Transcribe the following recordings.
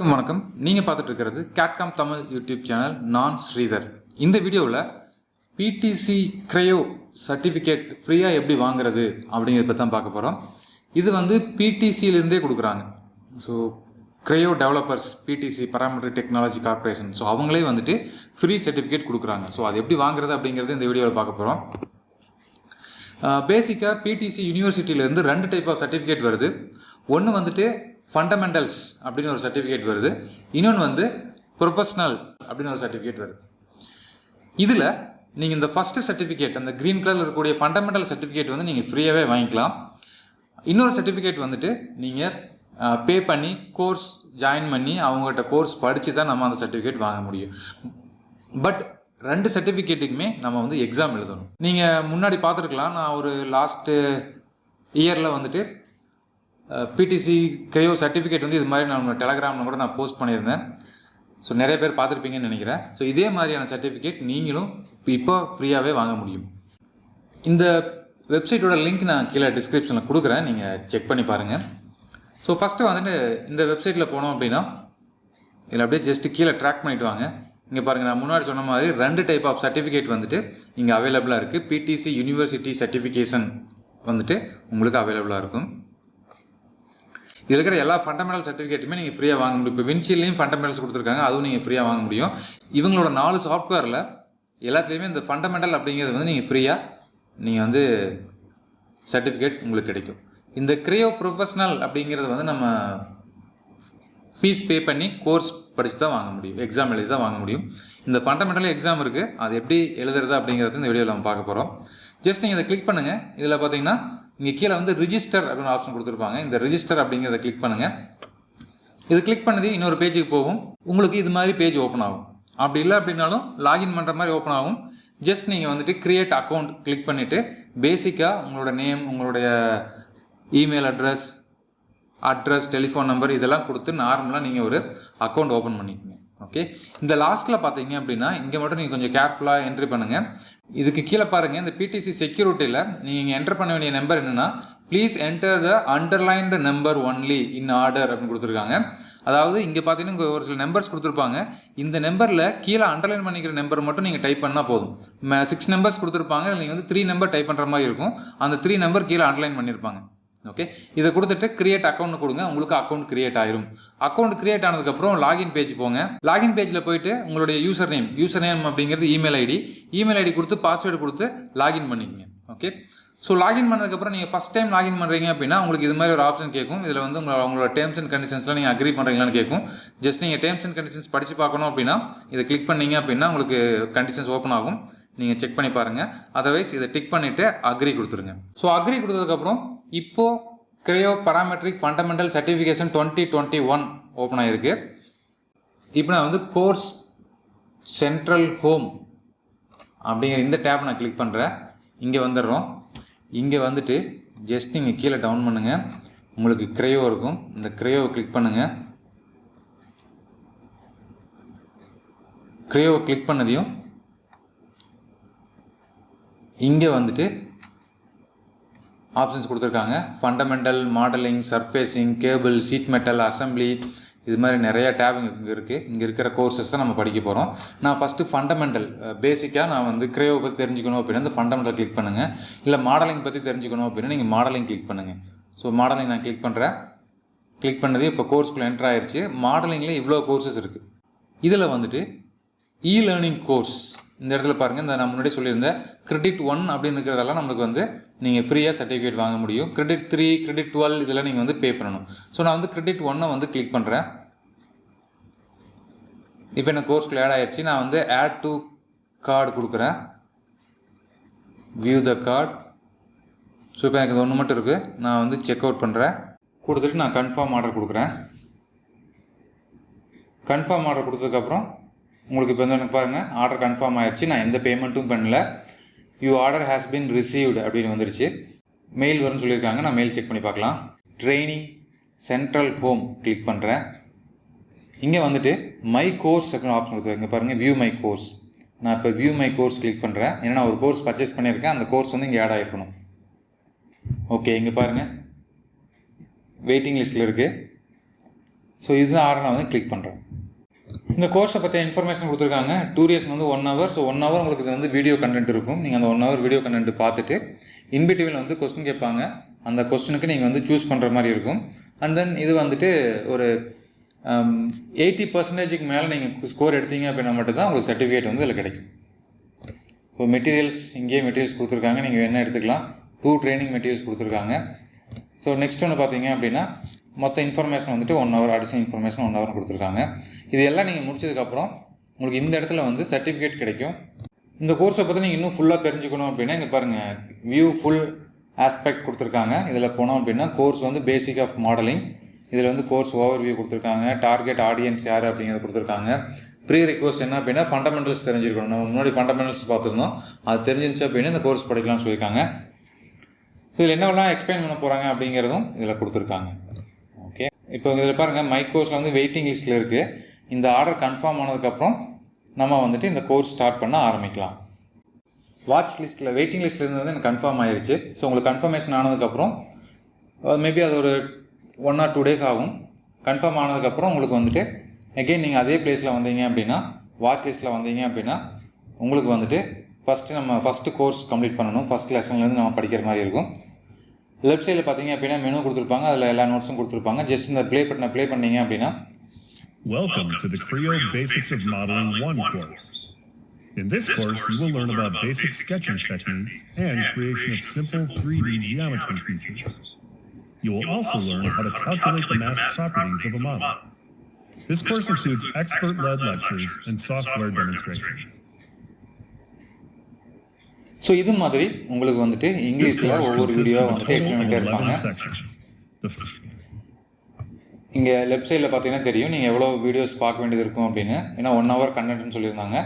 வணக்கம். நீங்கள் பார்த்துட்டு இருக்கிறது கேட்காம் தமிழ் யூடியூப் சேனல். நான் ஸ்ரீதர். இந்த வீடியோவில் பிடிசி கிரையோ சர்டிஃபிகேட் ஃப்ரீயாக எப்படி வாங்குறது அப்படிங்கிறத பற்றி தான் பார்க்க போகிறோம். இது வந்து பிடிசியிலேருந்தே கொடுக்குறாங்க. So Creo developers PTC parametric technology corporation, so அவங்களே வந்துட்டு ஃப்ரீ சர்டிஃபிகேட் கொடுக்குறாங்க. ஸோ அது எப்படி வாங்குறது அப்படிங்கிறது இந்த வீடியோவில் பார்க்க போகிறோம். பேசிக்காக பிடிசி யூனிவர்சிட்டியிலேருந்து 2 டைப் ஆஃப் சர்டிஃபிகேட் வருது. ஒன்று வந்துட்டு ஃபண்டமெண்டல்ஸ் அப்படின்னு ஒரு சர்டிஃபிகேட் வருது, இன்னொன்று வந்து ப்ரொஃபஷ்னல் அப்படின்னு ஒரு சர்டிஃபிகேட் வருது. இதில் நீங்கள் இந்த ஃபஸ்ட்டு சர்டிஃபிகேட், அந்த க்ரீன் கலரில் இருக்கக்கூடிய ஃபண்டமெண்டல் சர்டிஃபிகேட் வந்து நீங்கள் ஃப்ரீயாகவே வாங்கிக்கலாம். இன்னொரு சர்டிஃபிகேட் வந்துட்டு நீங்கள் பே பண்ணி கோர்ஸ் ஜாயின் பண்ணி அவங்ககிட்ட கோர்ஸ் படித்து தான் நம்ம அந்த சர்டிஃபிகேட் வாங்க முடியும். பட் 2 சர்டிஃபிகேட்டுக்குமே நம்ம வந்து எக்ஸாம் எழுதணும். நீங்கள் முன்னாடி பார்த்துருக்கலாம், நான் ஒரு லாஸ்ட்டு இயரில் வந்துட்டு பிடிசி கிரையோ சர்டிஃபிகேட் வந்து இது மாதிரி நம்ம டெலகிராமில் கூட நான் போஸ்ட் பண்ணியிருந்தேன். ஸோ நிறைய பேர் பார்த்துருப்பீங்கன்னு நினைக்கிறேன். ஸோ இதே மாதிரியான சர்டிஃபிகேட் நீங்களும் இப்போ ஃப்ரீயாகவே வாங்க முடியும். இந்த வெப்சைட்டோட லிங்க் நான் கீழே டிஸ்கிரிப்ஷனில் கொடுக்குறேன், நீங்கள் செக் பண்ணி பாருங்கள். ஸோ ஃபஸ்ட்டு வந்துட்டு இந்த வெப்சைட்டில் போனோம் அப்படின்னா இதில் அப்படியே ஜஸ்ட்டு கீழே ட்ராக் பண்ணிவிட்டு வாங்க. இங்கே பாருங்கள், நான் முன்னாடி சொன்ன மாதிரி 2 டைப் ஆஃப் சர்டிஃபிகேட் வந்துட்டு இங்கே அவைலபிளாக இருக்குது. பிடிசி யூனிவர்சிட்டி சர்டிஃபிகேஷன் வந்துட்டு உங்களுக்கு அவைலபிளாக இருக்கும். இதில் இருக்கிற எல்லா ஃபண்டமெண்டல் சர்டிஃபிகேட்டுமே நீங்கள் ஃப்ரீயாக வாங்க முடியும். இப்போ வின்சீல்லையும் ஃபண்டமெண்டல்ஸ் கொடுத்துருக்காங்க, அதுவும் நீங்கள் ஃப்ரீயாக வாங்க முடியும். இவங்களோட 4 சாஃப்ட்வேரில் எல்லாத்துலேயுமே இந்த ஃபண்டமெண்டல் அப்படிங்கிறது வந்து நீங்கள் ஃப்ரீயாக நீங்கள் வந்து சர்டிஃபிகேட் உங்களுக்கு கிடைக்கும். இந்த கிரையோ ப்ரொஃபஷ்னல் அப்படிங்கிறது வந்து நம்ம ஃபீஸ் பே பண்ணி கோர்ஸ் படித்து தான் வாங்க முடியும், எக்ஸாம் எழுதி தான் வாங்க முடியும். இந்த ஃபண்டமெண்டல் எக்ஸாம் இருக்குது, அது எப்படி எழுதுறது அப்படிங்கிறது இந்த வீடியோவில் நம்ம பார்க்க போகிறோம். ஜஸ்ட் நீங்கள் இதை கிளிக் பண்ணுங்கள். இதில் பார்த்தீங்கன்னா இங்கே கீழே வந்து ரிஜிஸ்டர் அப்படின்னு ஆப்ஷன் கொடுத்துருப்பாங்க. இந்த ரிஜிஸ்டர் அப்படிங்கிறத கிளிக் பண்ணுங்கள். இது கிளிக் பண்ணது இன்னொரு பேஜுக்கு போகும். உங்களுக்கு இது மாதிரி பேஜ் ஓப்பன் ஆகும். அப்படி இல்லை அப்படின்னாலும் லாகின் பண்ணுற மாதிரி ஓப்பன் ஆகும். ஜஸ்ட் நீங்கள் வந்துட்டு க்ரியேட் அக்கௌண்ட் கிளிக் பண்ணிவிட்டு பேசிக்காக உங்களோட நேம், உங்களுடைய இமெயில் அட்ரஸ், டெலிஃபோன் நம்பர் இதெல்லாம் கொடுத்து நார்மலாக நீங்கள் ஒரு அக்கௌண்ட் ஓப்பன் பண்ணிக்கோங்க. ஓகே, இந்த லாஸ்ட்டில் பார்த்தீங்க அப்படின்னா இங்கே மட்டும் நீங்கள் கொஞ்சம் கேர்ஃபுல்லாக என்ட்ரி பண்ணுங்கள். இதுக்கு கீழே பாருங்கள், இந்த பிடிசி செக்யூரிட்டியில் நீங்கள் என்டர் பண்ண வேண்டிய நம்பர் என்னென்னா, please enter the underlined number only in order அப்படின்னு கொடுத்துருக்காங்க. அதாவது இங்கே பார்த்தீங்கன்னா இங்கே ஒரு சில நம்பர்ஸ் கொடுத்துருப்பாங்க. இந்த நம்பரில் கீழே அண்டர்லைன் பண்ணிக்கிற நம்பர் மட்டும் நீங்கள் டைப் பண்ணால் போதும். 6 நம்பர்ஸ் கொடுத்துருப்பாங்க, அதில் நீங்கள் வந்து 3 நம்பர் டைப் பண்ணுற மாதிரி இருக்கும். அந்த 3 நம்பர் கீழே அண்டர்லைன் பண்ணியிருப்பாங்க. ஓகே, இதை கொடுத்துட்டு கிரியேட் அக்கௌண்ட் கொடுங்க, உங்களுக்கு அக்கௌண்ட் கிரியேட் ஆயிரும். அக்கௌண்ட் கிரியேட் ஆனதுக்கப்புறம் லாகின் பேஜ் போங்க. லாகின் பேஜில் போயிட்டு உங்களுடைய யூசர் நேம் அப்படிங்கிறது இமெயில் ஐடி கொடுத்து பாஸ்வேர்டு கொடுத்து லாகின் பண்ணிக்கங்க. ஓகே, ஸோ லாகின் பண்ணதுக்கப்புறம் நீங்கள் ஃபஸ்ட் டைம் லாகின் பண்ணுறீங்க அப்படின்னா உங்களுக்கு இது மாதிரி ஒரு ஆப்ஷன் கேட்கும். இதில் வந்து உங்களோட டேர்ம்ஸ் அண்ட் கண்டிஷன்ஸ்லாம் நீங்கள் அக்ரி பண்ணுறீங்களான்னு கேட்கும். ஜஸ்ட் நீங்கள் டேர்ம்ஸ் அண்ட் கண்டிஷன்ஸ் படித்து பார்க்கணும் அப்படின்னா இதை கிளிக் பண்ணீங்க அப்படின்னா உங்களுக்கு கண்டிஷன்ஸ் ஓப்பன் ஆகும். நீங்கள் செக் பண்ணி பாருங்கள். அதர்வைஸ் இதை டிக் பண்ணிவிட்டு அக்ரி கொடுத்துருங்க. ஸோ அக்ரி கொடுத்ததுக்கப்புறம் இப்போது கிரையோ பராமெட்ரிக் ஃபண்டமெண்டல் சர்டிஃபிகேஷன் 2021 ஓப்பன் ஆகிருக்கு. இப்போ நான் வந்து கோர்ஸ் சென்ட்ரல் ஹோம் அப்படிங்கிற இந்த டேப் நான் கிளிக் பண்ணுறேன். இங்கே வந்துடுறோம். இங்கே வந்துட்டு ஜஸ்ட் நீங்கள் கீழே டவுன் பண்ணுங்கள், உங்களுக்கு கிரையோ இருக்கும். இந்த கிரையோவை கிளிக் பண்ணுங்கள். கிரையோவை கிளிக் பண்ணதையும் இங்கே வந்துட்டு ஆப்ஷன்ஸ் கொடுத்துருக்காங்க. Fundamental, modelling, surfacing, cable, sheet metal, assembly, இது மாதிரி நிறையா டேப் இங்கே இருக்குது. இங்கே இருக்கிற கோர்சஸ் தான் நம்ம படிக்க போகிறோம். நான் ஃபஸ்ட்டு ஃபண்டமெண்டல் பேசிக்காக நான் வந்து கிரையோவை பற்றி தெரிஞ்சுக்கணும் அப்படின்னா இந்த ஃபண்டமெண்டல் கிளிக் பண்ணுங்கள். இல்லை மாடலிங் பற்றி தெரிஞ்சுக்கணும் அப்படின்னா நீங்கள் மாடலிங் கிளிக் பண்ணுங்கள். ஸோ மாடலிங் நான் கிளிக் பண்ணுறேன். கிளிக் பண்ணது இப்போ கோர்ஸ்குள்ளே என்ட்ரு ஆயிடுச்சு. மாடலிங்கில் இவ்வளோ கோர்சஸ் இருக்குது. இதில் வந்துட்டு லேர்னிங் கோர்ஸ் இந்த இடத்துல பாருங்கள், இந்த நான் முன்னாடி சொல்லியிருந்தேன் கிரெடிட் 1 அப்படின்னு இருக்கிறதெல்லாம் நம்மளுக்கு வந்து நீங்கள் ஃப்ரீயாக சர்டிஃபிகேட் வாங்க முடியும். கிரெடிட் 3, கிரெடிட் 12 இதெல்லாம் நீங்கள் வந்து பே பண்ணணும். ஸோ நான் வந்து கிரெடிட் 1 வந்து கிளிக் பண்ணுறேன். இப்போ எனக்கு கோர்ஸ்க்குள்ள ஆட் ஆகிடுச்சு. நான் வந்து ஆட் டு கார்டு கொடுக்குறேன். வியூ த கார்டு. ஸோ இப்போ எனக்கு இது ஒன்று மட்டும் இருக்குது. நான் வந்து செக் அவுட் பண்ணுறேன். கொடுத்துட்டு நான் கன்ஃபார்ம் ஆர்டர் கொடுக்குறேன். கன்ஃபார்ம் ஆர்டர் கொடுத்ததுக்கப்புறம் உங்களுக்கு இப்போ வந்து எனக்கு பாருங்கள் ஆர்டர் கன்ஃபார்ம் ஆகிடுச்சு. நான் எந்த பேமெண்ட்டும் பண்ணல. You order has been received அப்படின்னு வந்துருச்சு. மெயில் வரும்னு சொல்லியிருக்காங்க. நான் மெயில் செக் பண்ணி பார்க்கலாம். ட்ரைனிங் சென்ட்ரல் ஹோம் கிளிக் பண்ணுறேன். இங்கே வந்துட்டு மை கோர்ஸ் அப்படின்னு ஆப்ஷன் கொடுத்துருங்க. பாருங்கள் வியூ மை கோர்ஸ். நான் இப்போ வியூ மை கோர்ஸ் கிளிக் பண்ணுறேன். ஏன்னா நான் ஒரு கோர்ஸ் பர்ச்சேஸ் பண்ணியிருக்கேன், அந்த கோர்ஸ் வந்து இங்கே ஆட் ஆகிருக்கணும். ஓகே, இங்கே பாருங்கள் வெயிட்டிங் லிஸ்ட்டில் இருக்குது. ஸோ இதுதான் ஆர்டர் நான் வந்து கிளிக் பண்ணுறேன். இந்த கோர்ஸை பற்றி இன்ஃபர்மேஷன் கொடுத்துருக்காங்க. டூரியேஷன் வந்து 1 hour. ஸோ 1 hour உங்களுக்கு இது வந்து வீடியோ கண்டென்ட் இருக்கும். நீங்கள் அந்த 1 hour வீடியோ கண்டென்ட் பார்த்துட்டு இன்பிட்வீனில் வந்து கொஸ்டின் கேட்பாங்க. அந்த கொஸ்டினுக்கு நீங்கள் வந்து சூஸ் பண்ணுற மாதிரி இருக்கும். அண்ட் தென் இது வந்துட்டு ஒரு 80% மேலே நீங்கள் ஸ்கோர் எடுத்தீங்க அப்படின்னா மட்டும்தான் உங்களுக்கு சர்டிஃபிகேட் வந்து இதில் கிடைக்கும். ஸோ மெட்டீரியல்ஸ் இங்கேயே மெட்டீரியல்ஸ் கொடுத்துருக்காங்க. நீங்கள் என்ன எடுத்துக்கலாம். 2 ட்ரைனிங் மெட்டீரியல்ஸ் கொடுத்துருக்காங்க. ஸோ நெக்ஸ்ட் ஒன்று பார்த்தீங்க அப்படின்னா மொத்த இன்ஃபர்மேஷன் வந்துட்டு 1 hour, அடிஷனல் இன்ஃபர்மேஷன் 1 hour கொடுத்துருக்காங்க. இது எல்லாம் நீங்கள் முடிச்சதுக்கப்புறம் உங்களுக்கு இந்த இடத்துல வந்து சர்டிஃபிகேட் கிடைக்கும். இந்த கோர்ஸை பற்றி நீங்கள் இன்னும் ஃபுல்லாக தெரிஞ்சுக்கணும் அப்படின்னா இங்கே பாருங்கள், வியூ ஃபுல் ஆஸ்பெக்ட் கொடுத்துருக்காங்க. இதில் போனோம் அப்படின்னா கோர்ஸ் வந்து பேசிக் ஆஃப் மாடலிங், இதில் வந்து கோர்ஸ் ஓவர் வியூ கொடுத்துருக்காங்க. டார்கெட் ஆடியன்ஸ் யார் அப்படிங்கிறத கொடுத்துருக்காங்க. ப்ரீ ரிக்வஸ்ட் என்ன அப்படின்னா ஃபண்டமெண்டல்ஸ் தெரிஞ்சிருக்கணும். நம்ம முன்னாடி ஃபண்டமெண்டல்ஸ் பார்த்துருந்தோம், அது தெரிஞ்சிருந்துச்சு அப்படின்னா இந்த கோர்ஸ் படிக்கலாம்னு சொல்லியிருக்காங்க. ஸோ இதில் என்னவெல்லாம் எக்ஸ்பிளைன் பண்ண போகிறாங்க அப்படிங்கிறதும் இதில் கொடுத்துருக்காங்க. ஓகே, இப்போ இதில் பாருங்கள், மை கோர்ஸில் வந்து வெயிட்டிங் லிஸ்ட்டில் இருக்குது. இந்த ஆர்டர் கன்ஃபார்ம் ஆனதுக்கப்புறம் நம்ம வந்துட்டு இந்த கோர்ஸ் ஸ்டார்ட் பண்ண ஆரம்பிக்கலாம். வாட்ச் லிஸ்ட்டில் வெயிட்டிங் லிஸ்ட்டில் இருந்தது எனக்கு கன்ஃபார்ம் ஆயிடுச்சு. ஸோ உங்களுக்கு கன்ஃபர்மேஷன் ஆனதுக்கப்புறம் மேபி அது ஒரு 1 or 2 days ஆகும். கன்ஃபார்ம் ஆனதுக்கப்புறம் உங்களுக்கு வந்துட்டு அகெயின் நீங்கள் அதே பிளேஸில் வந்தீங்க அப்படின்னா, வாட்ச் லிஸ்ட்டில் வந்தீங்க அப்படின்னா உங்களுக்கு வந்துட்டு ஃபஸ்ட்டு கோர்ஸ் கம்ப்ளீட் பண்ணணும். ஃபஸ்ட் லெசன்லேருந்து நம்ம படிக்கிற மாதிரி இருக்கும். லெஃப்ட் சைடில் பார்த்தீங்க அப்படின்னா மெனு கொடுத்துருப்பாங்க. அதில் எல்லா நோட்ஸும் கொடுத்துருப்பாங்க. ஜஸ்ட் இந்த ப்ளே பட்டனை ப்ளே பண்ணீங்க அப்படின்னா Welcome to the Creo Basics of Modeling 1 course. In this course, you will learn about basic sketching techniques and creation of simple 3D geometry features. You will also learn how to calculate the mass properties of a model. This course includes expert-led lectures and software demonstrations. So இது மாதிரி உங்களுக்கு வந்துட்டு இங்கிலீஷில் ஒவ்வொரு video வந்துட்டு explain பண்ணிட்டே இருப்பாங்க. இங்கே லெஃப்ட் சைடில் பார்த்தீங்கன்னா தெரியும் நீங்கள் எவ்வளோ வீடியோஸ் பார்க்க வேண்டியது இருக்கும் அப்படின்னு. ஏன்னா 1 hour கண்டென்ட்னு சொல்லியிருந்தாங்க.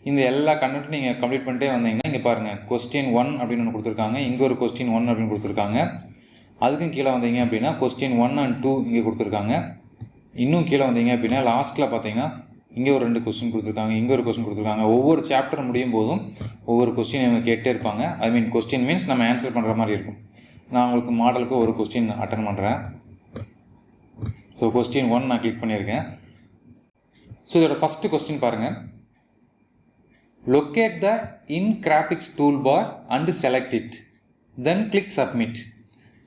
இந்த எல்லா கண்டென்ட்டும் நீங்கள் கம்ப்ளீட் பண்ணிட்டே வந்தீங்கன்னா இங்கே பாருங்கள், கொஸ்டின் 1 அப்படின்னு ஒன்று கொடுத்துருக்காங்க. இங்கே ஒரு கொஸ்டின் 1 அப்படின்னு கொடுத்துருக்காங்க. அதுக்கும் கீழே வந்தீங்க அப்படின்னா கொஸ்டின் 1 and 2 இங்கே கொடுத்துருக்காங்க. இன்னும் கீழே வந்தீங்க அப்படின்னா லாஸ்ட்டில் பார்த்தீங்கன்னா இங்கே ஒரு 2 கொஸ்டின் கொடுத்துருக்காங்க. இங்கே ஒரு கொஸ்டின் கொடுத்துருக்காங்க. ஒவ்வொரு சாப்டர் முடியும் போதும் ஒவ்வொரு கொஸ்டின் இவங்க கேட்டே இருப்பாங்க. ஐ மீன் கொஸ்டின் மீன்ஸ் நம்ம ஆன்சர் பண்ணுற மாதிரி இருக்கும். நான் உங்களுக்கு மாடலுக்கு ஒரு கொஸ்டின் அட்டன் பண்ணுறேன். ஸோ கொஸ்டின் 1 நான் கிளிக் பண்ணியிருக்கேன். ஸோ இதோட ஃபஸ்ட்டு கொஸ்டின் பாருங்கள். Locate the in graphics tool bar and select it, then click submit.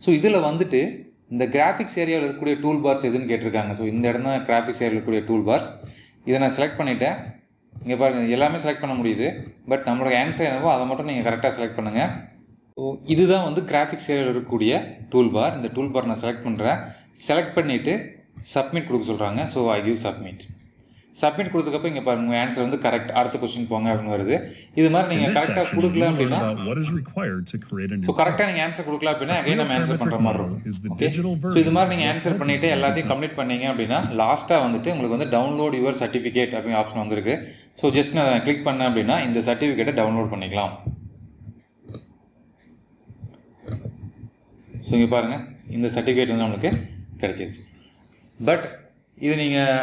So இதில் வந்துட்டு இந்த கிராஃபிக்ஸ் ஏரியாவில் இருக்கக்கூடிய டூல் பார்ஸ் எதுன்னு கேட்டிருக்காங்க. ஸோ இந்த இடம் தான் கிராஃபிக்ஸ் ஏரியாவில் இருக்கக்கூடிய டூல் பார்ஸ். இதை நான் செலக்ட் பண்ணிவிட்டேன். இங்கே பாருங்கள், எல்லாமே செலக்ட் பண்ண முடியுது. பட் நம்மளோட ஆன்சர் என்னவோ அதை மட்டும் நீங்கள் கரெக்டாக செலக்ட் பண்ணுங்கள். ஸோ இதுதான் வந்து கிராஃபிக்ஸ் ஏரியாவில் இருக்கக்கூடிய டூல் பார். இந்த டூல் பார் நான் செலக்ட் பண்ணுறேன். செலக்ட் பண்ணிவிட்டு சப்மிட் கொடுக்க சொல்கிறாங்க. So I give submit. Submit கொடுத்ததுக்கப்புறம் இங்கே பாருங்கள், உங்கள் ஆன்சர் வந்து கரெக்ட், அடுத்த கொஸ்டின் போங்க அப்படின்னு வருது. இது மாதிரி நீங்கள் கரெக்டாக கொடுக்கல அப்படின்னா, ஸோ கரெக்டாக நீங்கள் ஆன்சர் கொடுக்கல அப்படின்னா அகைன் நம்ம ஆன்சர் பண்ணுற மாதிரி இருக்கும். ஓகே, ஸோ இது மாதிரி நீங்கள் ஆன்சர் பண்ணிவிட்டு எல்லாத்தையும் கம்ப்ளீட் பண்ணீங்க அப்படின்னா லாஸ்ட்டாக வந்துட்டு உங்களுக்கு வந்து டவுன்லோட் யுவர் சர்டிஃபிகேட் அப்படின்னு ஆப்ஷன் வந்திருக்கு. ஸோ ஜஸ்ட் நான் கிளிக் பண்ணேன் அப்படின்னா இந்த சர்டிஃபிகேட்டை டவுன்லோட் பண்ணிக்கலாம். ஸோ இங்கே பாருங்கள், இந்த சர்டிஃபிகேட் வந்து நம்மளுக்கு கிடச்சிருச்சு. பட் இது நீங்கள்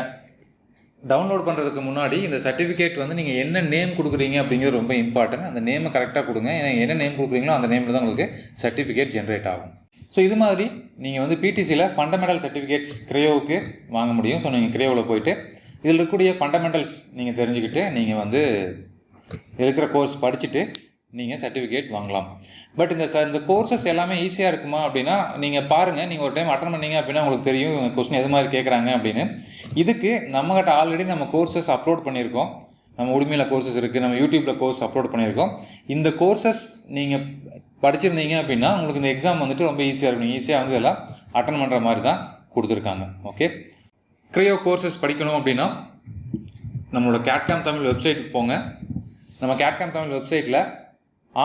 டவுன்லோட் பண்ணுறதுக்கு முன்னாடி இந்த சர்டிஃபிகேட் வந்து நீங்கள் என்ன நேம் கொடுக்குறீங்க அப்படிங்கிறது ரொம்ப இம்பார்ட்டன்ட். அந்த நேமை கரெக்டாக கொடுங்க. ஏன்னா என்ன நேம் கொடுக்குறீங்களோ அந்த நேமில் தான் உங்களுக்கு சர்டிஃபிகேட் ஜென்ரேட் ஆகும். ஸோ இது மாதிரி நீங்கள் வந்து பிடிசியில் ஃபண்டமெண்டல் சர்டிஃபிகேட்ஸ் கிரேயோவுக்கு வாங்க முடியும். ஸோ நீங்கள் கிரேயோவில் போய்ட்டு இதில் இருக்கக்கூடிய ஃபண்டமெண்டல்ஸ் நீங்கள் தெரிஞ்சுக்கிட்டு நீங்கள் வந்து இருக்கிற கோர்ஸ் படிச்சுட்டு நீங்கள் சர்டிஃபிகேட் வாங்கலாம். பட் இந்த கோர்சஸ் எல்லாமே ஈஸியாக இருக்குமா அப்படின்னா நீங்கள் பாருங்கள். நீங்கள் ஒரு டைம் அட்டன் பண்ணீங்க அப்படின்னா உங்களுக்கு தெரியும் இவங்க கொஸ்டின் எது மாதிரி கேட்குறாங்க அப்படின்னு. இதுக்கு நம்மகிட்ட ஆல்ரெடி நம்ம கோர்சஸ் அப்லோட் பண்ணியிருக்கோம். நம்ம உரிமையில் கோர்சஸ் இருக்குது, நம்ம யூடியூப்பில் கோர்ஸ் அப்லோட் பண்ணியிருக்கோம். இந்த கோர்சஸ் நீங்கள் படிச்சிருந்தீங்க அப்படின்னா உங்களுக்கு இந்த எக்ஸாம் வந்துட்டு ரொம்ப ஈஸியாக இருக்கும். ஈஸியாக வந்து எல்லாம் அட்டன் பண்ணுற மாதிரி தான் கொடுத்துருக்காங்க. ஓகே, கிரியோ கோர்சஸ் படிக்கணும் அப்படின்னா நம்மளோட கேட்காம் தமிழ் வெப்சைட்டுக்கு போங்க. நம்ம கேட்காம் தமிழ் வெப்சைட்டில்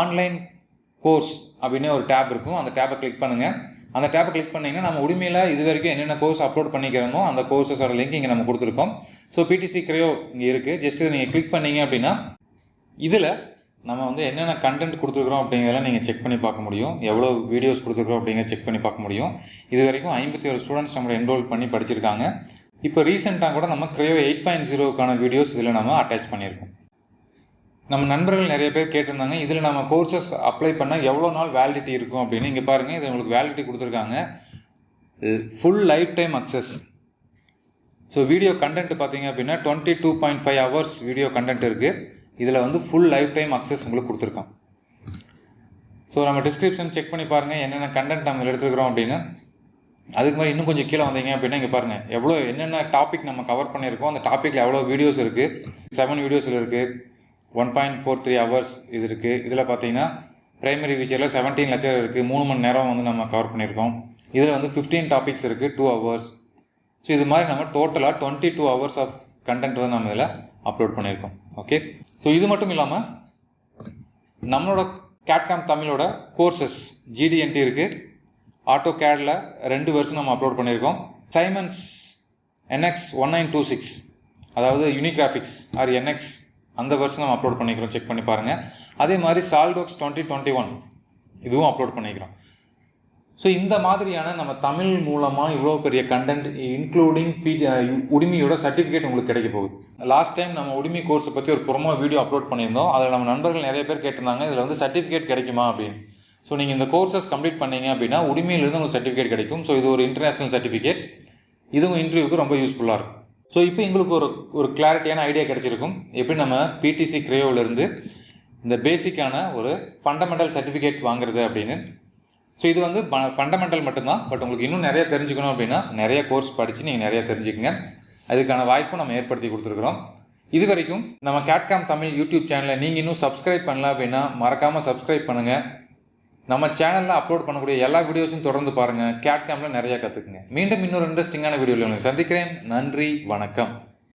ஆன்லைன் கோர்ஸ் அப்படின்னு ஒரு டேப் இருக்கும். அந்த டேப்பை கிளிக் பண்ணுங்கள். அந்த டேப்பை கிளிக் பண்ணிங்கன்னா நம்ம உரிமையில் இது வரைக்கும் என்னென்ன கோர்ஸ் அப்லோட் பண்ணிக்கிறோமோ அந்த கோர்ஸஸோட லிங்க் இங்கே நம்ம கொடுத்துருக்கோம். ஸோ பிடிசி கிரியோ இங்கே இருக்குது. ஜஸ்ட் நீங்கள் கிளிக் பண்ணிங்க அப்படின்னா இதில் நம்ம வந்து என்னென்ன கண்டென்ட் கொடுத்துருக்குறோம் அப்படிங்கிறதெல்லாம் நீங்கள் செக் பண்ணி பார்க்க முடியும். எவ்வளோ வீடியோஸ் கொடுத்துருக்குறோம் அப்படிங்கிற செக் பண்ணி பார்க்க முடியும். இது வரைக்கும் 51 ஸ்டூடெண்ட்ஸ் நம்மளை என்ரோல் பண்ணி படிச்சிருக்காங்க. இப்போ ரீசெண்டாக கூட நம்ம கிரியோ 8.0க்கான வீடியோஸ் இதில் நம்ம அட்டாச் பண்ணியிருக்கோம். நம்ம நண்பர்கள் நிறைய பேர் கேட்டிருந்தாங்க, இதில் நம்ம கோர்சஸ் அப்ளை பண்ணால் எவ்வளோ நாள் வேலிடிட்டி இருக்கும் அப்படின்னு. இங்கே பாருங்கள், இது உங்களுக்கு வேலிடிட்டி கொடுத்துருக்காங்க. Full life time access. So video content பார்த்தீங்க அப்படின்னா 22.5 ஹவர்ஸ் வீடியோ கண்டென்ட் இருக்குது. இதில் வந்து ஃபுல் லைஃப் டைம் அக்சஸ் உங்களுக்கு கொடுத்துருக்கான். ஸோ நம்ம டிஸ்கிரிப்ஷன் செக் பண்ணி பாருங்கள் என்னென்ன கண்டென்ட் நம்ம எடுத்துருக்கிறோம் அப்படின்னு. அதுக்கு மாதிரி இன்னும் கொஞ்சம் கீழே வந்தீங்க அப்படின்னா இங்கே பாருங்கள் எவ்வளோ என்னென்ன டாபிக் நம்ம கவர் பண்ணியிருக்கோம், அந்த டாப்பிக்கில் எவ்வளோ வீடியோஸ் இருக்குது. 7 வீடியோஸில் இருக்குது. 1.43 ஹவர்ஸ் இது இருக்குது. இதில் பார்த்தீங்கன்னா ப்ரைமரி ஃபீச்சரில் 17 லெக்சர் இருக்குது. 3 மணி நேரம் வந்து நம்ம கவர் பண்ணியிருக்கோம். இதில் வந்து 15 டாபிக்ஸ் இருக்குது, 2 ஹவர்ஸ். ஸோ இது மாதிரி நம்ம டோட்டலாக 22 ஹவர்ஸ் ஆஃப் கண்டென்ட் வந்து நம்ம இதில் அப்லோட் பண்ணியிருக்கோம். ஓகே, ஸோ இது மட்டும் இல்லாமல் நம்மளோட கேட்காம் தமிழோட கோர்சஸ் GD&T இருக்குது. AutoCADல 2 வெர்ஷன் நம்ம அப்லோட் பண்ணியிருக்கோம். சைமன்ஸ் NX 1926 அதாவது யூனிகிராஃபிக்ஸ் ஆர் NX அந்த வெர்ஷன் நம்ம அப்லோட் பண்ணிக்கிறோம், செக் பண்ணி பாருங்கள். அதே மாதிரி SolidWorks 2021 இதுவும் அப்லோட் பண்ணிக்கிறோம். ஸோ இந்த மாதிரியான நம்ம தமிழ் மூலமாக இவ்வளோ பெரிய கண்டென்ட் இன்க்ளூடிங் உடுமியோட சர்டிஃபிகேட் உங்களுக்கு கிடைக்க போகுது. லாஸ்ட் டைம் நம்ம உடுமி கோர்ஸை பற்றி ஒரு ப்ரொமோ வீடியோ அப்லோட் பண்ணியிருந்தோம். அதில் நம்ம நண்பர்கள் நிறைய பேர் கேட்டிருந்தாங்க இதில் வந்து சர்டிஃபிகேட் கிடைக்குமா அப்படின்னு. ஸோ நீங்கள் இந்த கோர்சஸ் கம்ப்ளீட் பண்ணீங்க அப்படின்னா உடுமையிலிருந்து உங்களுக்கு சர்டிஃபிகேட் கிடைக்கும். ஸோ இது ஒரு இன்டர்நேஷ்னல் சர்டிஃபிகேட். இதுவும் இன்டர்வியூக்கு ரொம்ப யூஸ்ஃபுல்லாக இருக்கும். ஸோ இப்போ எங்களுக்கு ஒரு கிளாரிட்டியான ஐடியா கிடைச்சிருக்கும் எப்படி நம்ம PTC கிரேயோவிலேருந்து இந்த பேசிக்கான ஒரு ஃபண்டமெண்டல் சர்டிஃபிகேட் வாங்குறது அப்படின்னு. ஸோ இது வந்து ஃபண்டமெண்டல் மட்டும்தான். பட் உங்களுக்கு இன்னும் நிறைய தெரிஞ்சுக்கணும் அப்படின்னா நிறைய கோர்ஸ் படித்து நீங்கள் நிறைய தெரிஞ்சுக்கங்க. அதுக்கான வாய்ப்பும் நம்ம ஏற்படுத்தி கொடுத்துருக்குறோம். இது வரைக்கும் நம்ம கேட்காம் தமிழ் யூடியூப் சேனலை நீங்கள் இன்னும் சப்ஸ்கிரைப் பண்ணல அப்படின்னா மறக்காமல் சப்ஸ்கிரைப் பண்ணுங்கள். நம்ம சேனலில் அப்லோட் பண்ணக்கூடிய எல்லா வீடியோஸும் தொடர்ந்து பாருங்கள். கேட்காமில் நிறையா கற்றுக்குங்க. மீண்டும் இன்னொரு இன்ட்ரெஸ்டிங்கான வீடியோவில் உங்களுக்கு சந்திக்கிறேன். நன்றி, வணக்கம்.